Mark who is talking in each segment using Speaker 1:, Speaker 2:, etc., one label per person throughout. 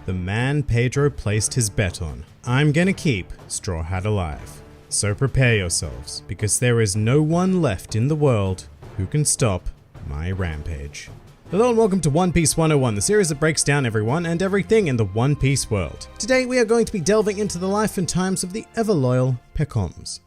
Speaker 1: the man Pedro placed his bet on. I'm gonna keep Straw Hat alive. So prepare yourselves, because there is no one left in the world who can stop my rampage. Hello and welcome to One Piece 101, the series that breaks down everyone and everything in the One Piece world. Today we are going to be delving into the life and times of the ever-loyal Pekoms.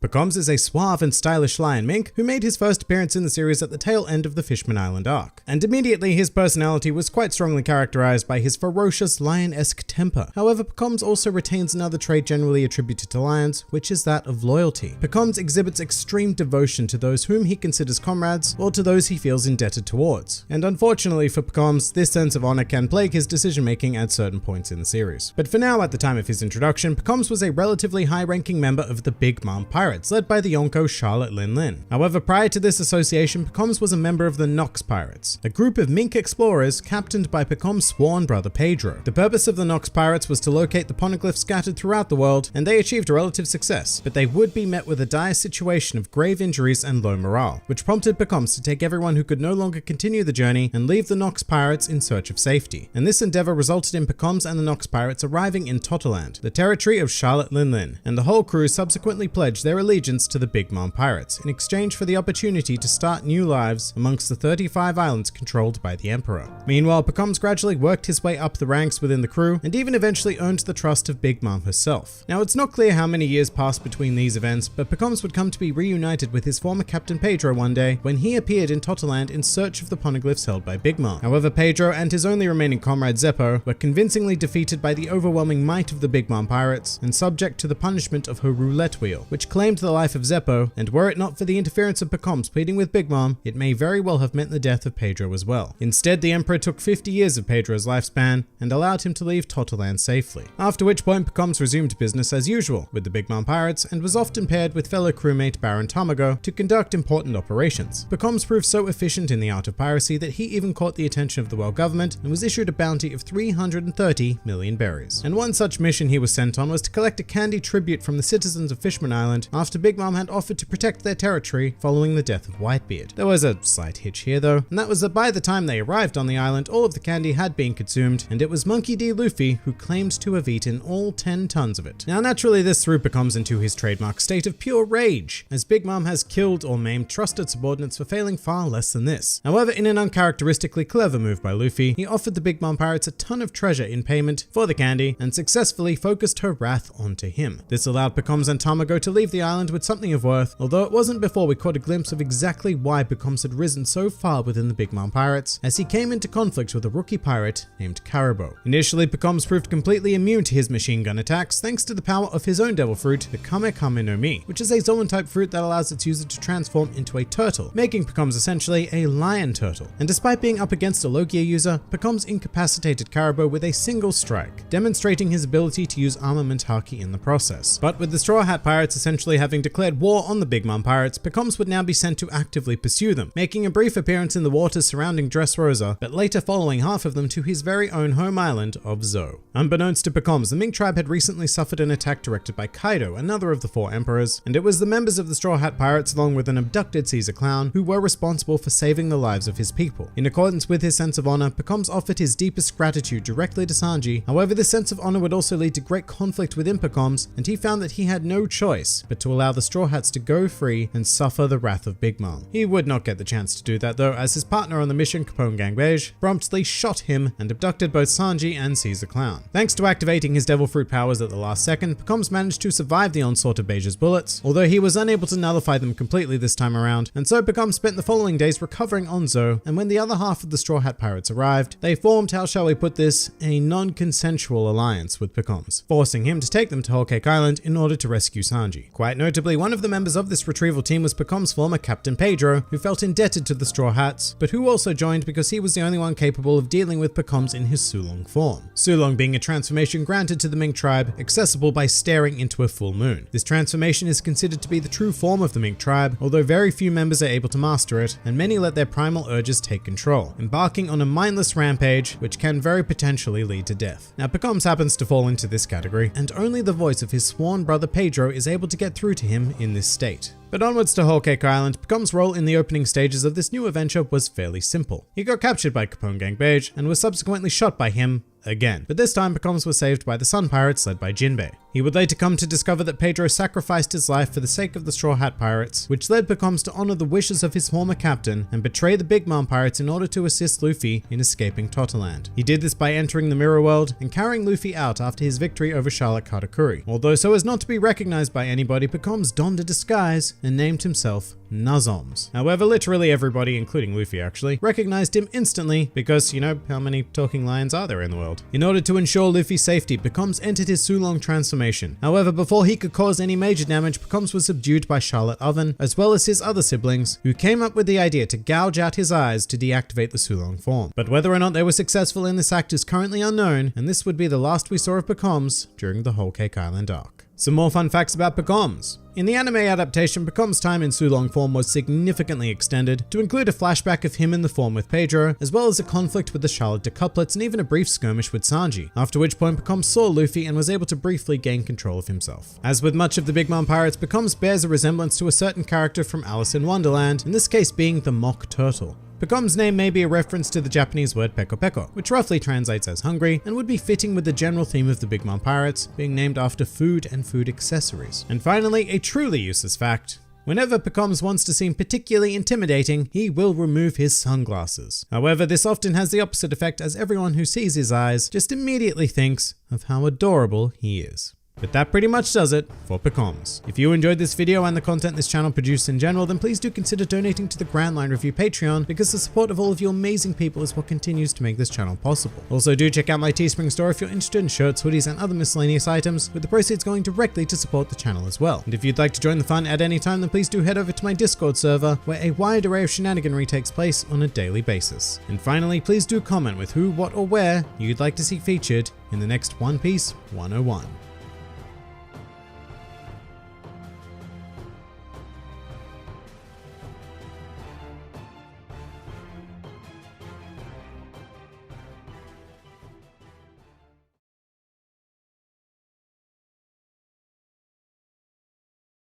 Speaker 1: Pekoms is a suave and stylish lion mink who made his first appearance in the series at the tail end of the Fishman Island arc, and immediately his personality was quite strongly characterized by his ferocious lion-esque temper. However, Pekoms also retains another trait generally attributed to lions, which is that of loyalty. Pekoms exhibits extreme devotion to those whom he considers comrades or to those he feels indebted towards, and unfortunately for Pekoms, this sense of honor can plague his decision-making at certain points in the series. But for now, at the time of his introduction, Pekoms was a relatively high-ranking member of the Big Mom Pirates, led by the Yonko Charlotte Lin Lin. However, prior to this association, Pekoms was a member of the Nox Pirates, a group of mink explorers captained by Pekoms' sworn brother Pedro. The purpose of the Nox Pirates was to locate the poneglyphs scattered throughout the world, and they achieved a relative success, but they would be met with a dire situation of grave injuries and low morale, which prompted Pekoms to take everyone who could no longer continue the journey and leave the Nox Pirates in search of safety. And this endeavor resulted in Pekoms and the Nox Pirates arriving in Totoland, the territory of Charlotte Lin Lin, and the whole crew subsequently pledged their allegiance to the Big Mom Pirates in exchange for the opportunity to start new lives amongst the 35 islands controlled by the Emperor. Meanwhile, Pekoms gradually worked his way up the ranks within the crew and even eventually earned the trust of Big Mom herself. Now, it's not clear how many years passed between these events, but Pekoms would come to be reunited with his former captain Pedro one day when he appeared in Totoland in search of the poneglyphs held by Big Mom. However, Pedro and his only remaining comrade Zeppo were convincingly defeated by the overwhelming might of the Big Mom Pirates and subject to the punishment of her roulette wheel, which claimed the life of Zeppo, and were it not for the interference of Pekoms pleading with Big Mom, it may very well have meant the death of Pedro as well. Instead, the Emperor took 50 years of Pedro's lifespan and allowed him to leave Totoland safely. After which point, Pekoms resumed business as usual with the Big Mom Pirates and was often paired with fellow crewmate Baron Tamago to conduct important operations. Pekoms proved so efficient in the art of piracy that he even caught the attention of the world government and was issued a bounty of 330 million berries. And one such mission he was sent on was to collect a candy tribute from the citizens of Fishman Island after Big Mom had offered to protect their territory following the death of Whitebeard. There was a slight hitch here though, and that was that by the time they arrived on the island, all of the candy had been consumed, and it was Monkey D. Luffy who claimed to have eaten all 10 tons of it. Now naturally this threw Pekoms into his trademark state of pure rage, as Big Mom has killed or maimed trusted subordinates for failing far less than this. However, in an uncharacteristically clever move by Luffy, he offered the Big Mom Pirates a ton of treasure in payment for the candy and successfully focused her wrath onto him. This allowed Pekoms and Tamago to leave the island with something of worth, although it wasn't before we caught a glimpse of exactly why Pekoms had risen so far within the Big Mom Pirates, as he came into conflict with a rookie pirate named Caribou. Initially, Pekoms proved completely immune to his machine gun attacks thanks to the power of his own devil fruit, the Kamekame no Mi, which is a Zoan-type fruit that allows its user to transform into a turtle, making Pekoms essentially a lion turtle. And despite being up against a Logia user, Pekoms incapacitated Caribou with a single strike, demonstrating his ability to use armament haki in the process. But with the Straw Hat Pirates essentially having declared war on the Big Mom Pirates, Pekoms would now be sent to actively pursue them, making a brief appearance in the waters surrounding Dressrosa, but later following half of them to his very own home island of Zo. Unbeknownst to Pekoms, the Mink tribe had recently suffered an attack directed by Kaido, another of the 4 emperors, and it was the members of the Straw Hat Pirates along with an abducted Caesar clown who were responsible for saving the lives of his people. In accordance with his sense of honor, Pekoms offered his deepest gratitude directly to Sanji. However, this sense of honor would also lead to great conflict within Pekoms, and he found that he had no choice but to allow the Straw Hats to go free and suffer the wrath of Big Mom. He would not get the chance to do that though, as his partner on the mission, Capone Gangbej, promptly shot him and abducted both Sanji and Caesar Clown. Thanks to activating his devil fruit powers at the last second, Pekoms managed to survive the onslaught of Beige's bullets, although he was unable to nullify them completely this time around, and so Pekoms spent the following days recovering on Zo, and when the other half of the Straw Hat Pirates arrived, they formed, how shall we put this, a non-consensual alliance with Pekoms, forcing him to take them to Whole Cake Island in order to rescue Sanji. Quite notably, one of the members of this retrieval team was Pekoms' former captain Pedro, who felt indebted to the Straw Hats, but who also joined because he was the only one capable of dealing with Pekoms in his Sulong form. Sulong being a transformation granted to the Mink tribe, accessible by staring into a full moon. This transformation is considered to be the true form of the Mink tribe, although very few members are able to master it, and many let their primal urges take control, embarking on a mindless rampage which can very potentially lead to death. Now, Pekoms happens to fall into this category, and only the voice of his sworn brother Pedro is able to get through to him in this state. But onwards to Whole Cake Island, Pekoms' role in the opening stages of this new adventure was fairly simple. He got captured by Capone Gang Beige and was subsequently shot by him again, but this time Pekoms was saved by the Sun Pirates led by Jinbei. He would later come to discover that Pedro sacrificed his life for the sake of the Straw Hat Pirates, which led Pekoms to honor the wishes of his former captain and betray the Big Mom Pirates in order to assist Luffy in escaping Totterland. He did this by entering the Mirror World and carrying Luffy out after his victory over Charlotte Katakuri. Although so as not to be recognized by anybody, Pekoms donned a disguise and named himself Nozoms. However, literally everybody, including Luffy actually, recognized him instantly because, you know, how many talking lions are there in the world? In order to ensure Luffy's safety, Pekoms entered his Sulong transformation. However, before he could cause any major damage, Pekoms was subdued by Charlotte Oven, as well as his other siblings, who came up with the idea to gouge out his eyes to deactivate the Sulong form. But whether or not they were successful in this act is currently unknown, and this would be the last we saw of Pekoms during the Whole Cake Island arc. Some more fun facts about Pekoms. In the anime adaptation, Pekoms' time in Sulong form was significantly extended to include a flashback of him in the form with Pedro, as well as a conflict with the Charlotte decuplets and even a brief skirmish with Sanji, after which point Pekoms saw Luffy and was able to briefly gain control of himself. As with much of the Big Mom Pirates, Pekoms bears a resemblance to a certain character from Alice in Wonderland, in this case being the Mock Turtle. Pekoms' name may be a reference to the Japanese word peko peko, which roughly translates as hungry, and would be fitting with the general theme of the Big Mom Pirates, being named after food and food accessories. And finally, a truly useless fact. Whenever Pekoms wants to seem particularly intimidating, he will remove his sunglasses. However, this often has the opposite effect, as everyone who sees his eyes just immediately thinks of how adorable he is. But that pretty much does it for Pekoms. If you enjoyed this video and the content this channel produced in general, then please do consider donating to the Grand Line Review Patreon, because the support of all of you amazing people is what continues to make this channel possible. Also, do check out my Teespring store if you're interested in shirts, hoodies, and other miscellaneous items, with the proceeds going directly to support the channel as well. And if you'd like to join the fun at any time, then please do head over to my Discord server, where a wide array of shenaniganry takes place on a daily basis. And finally, please do comment with who, what, or where you'd like to see featured in the next One Piece 101.